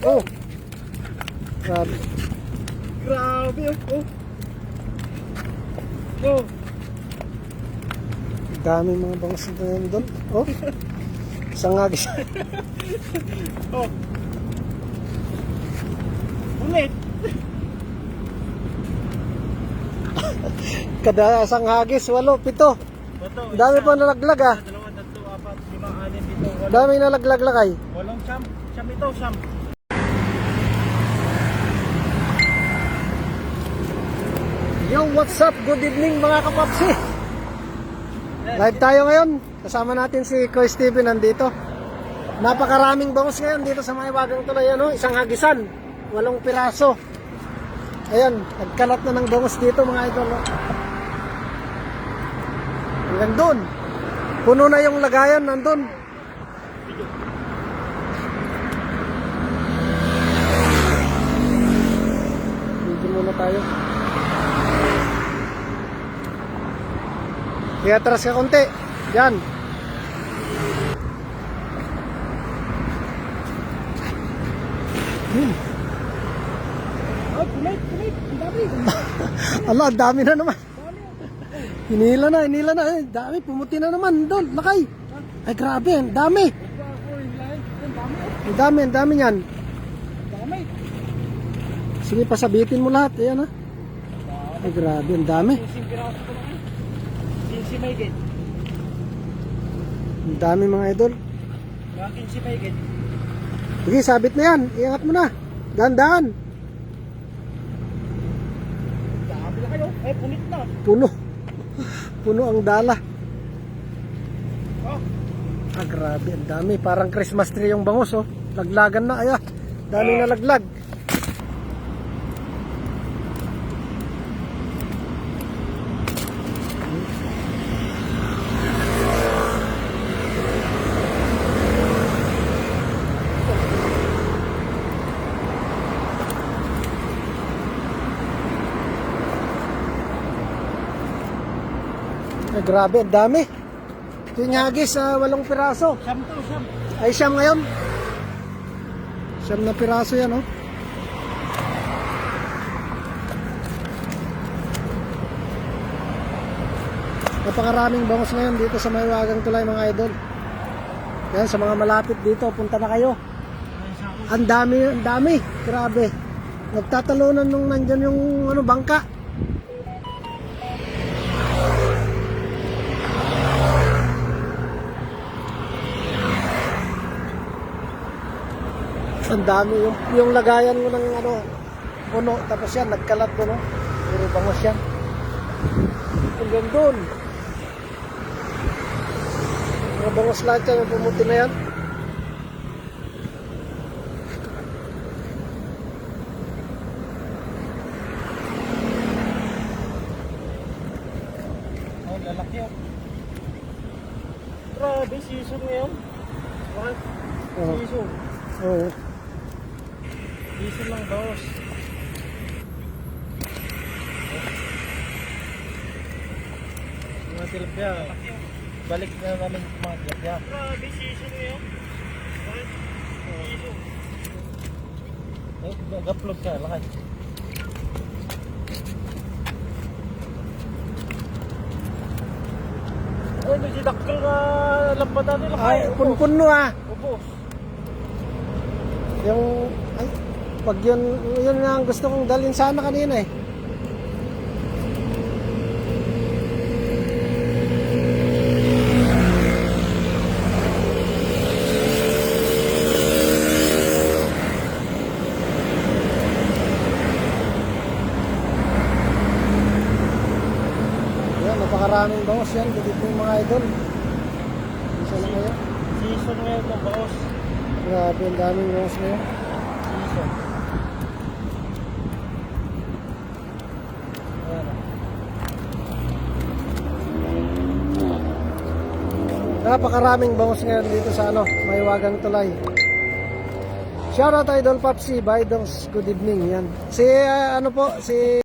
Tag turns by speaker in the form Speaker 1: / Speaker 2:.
Speaker 1: Oh. Grabe.
Speaker 2: Grabe oh. Oh.
Speaker 1: Dami mga bangus na doon. Oh. Isang agis.
Speaker 2: Oh. Ulit.
Speaker 1: Kada isang hagis, 8, 7.
Speaker 2: Bato.
Speaker 1: Dami pa nalaglag ah.
Speaker 2: 2, 3, 4, 5, 6, 7, 8, 9, 10, 11.
Speaker 1: Dami nalaglag lakay.
Speaker 2: Walong siyam. Siyam ito, siyam.
Speaker 1: Yo, what's up? Good evening mga kapapsi. Live tayo ngayon. Kasama natin si Koy Steven nandito. Napakaraming bangus ngayon dito sa Mahiwagang Tulay. Ano? Isang hagisan. 8 piraso. Ayan, nagkalat na ng bangus dito mga idol. Hanggang doon. Puno na yung lagayan nandun. Video muna tayo. Iatras ka konti. Yan.
Speaker 2: Oh, kulit. Ang dami.
Speaker 1: Ala, ang dami na naman. Hinila na. Eh, dami, pumuti na naman. Doon, lakay. Ay, grabe, ang dami. Ang dami yan.
Speaker 2: Dami.
Speaker 1: Sige, pasabitin mo lahat. Ayan ha. Ay, grabe, ang dami.
Speaker 2: Kinsi may gate.
Speaker 1: Ang dami mga idol.
Speaker 2: Mga kinsi may gate.
Speaker 1: Sige, sabit na yan. Iangat mo na. Dahan-dahan.
Speaker 2: Dami na kayo. Eh, punit na.
Speaker 1: Puno. Puno ang dala.
Speaker 2: Oh.
Speaker 1: Ah, grabe, ang dami. Parang Christmas tree yung bangus, oh. Laglagan na, ay, dami na laglag. Ay, grabe, ang dami. Ito yung hagis, 8 piraso.
Speaker 2: Siyam to, siyam.
Speaker 1: Ay, siyam ngayon. Siyam na piraso yan, oh. Napakaraming bangus ngayon dito sa Mahiwagang Tulay mga idol. Yan, sa mga malapit dito, punta na kayo. Ang dami. Grabe. Nagtatalunan nung nandyan yung bangka. Ang dami yung lagayan mo ng puno, tapos yan nagkalat doon, puro bangus yan. Hanggang doon. Mga bangus lahat yan, yung pumuti na yan.
Speaker 2: Oh, lalaki oh. Grabe, season ngayon.
Speaker 1: Oh.
Speaker 2: Season.
Speaker 1: Oo.
Speaker 2: Season lang, boss. Mga tilapia. Balik na namin mga tilapia. Grabe, season ngayon. Season. Eh, nagaplog ka, lakay. Ay, nagsidakkel nga lambatan nila.
Speaker 1: Ay, punpuno ah.
Speaker 2: Ubos.
Speaker 1: Yung, ay, pag yun nga ang gusto kong dalhin sana kanina eh. Yan, napakaraming bangus yan. Dito yung mga idol. Isa na kayo.
Speaker 2: Season ngayon ng baos.
Speaker 1: Grabe, ang daming bangus ngayon.
Speaker 2: Season. Ayan.
Speaker 1: Napakaraming bangus ngayon dito sa Mahiwagang Tulay. Shoutout Idol Popsi, Bydongs, good evening. Yan. Si si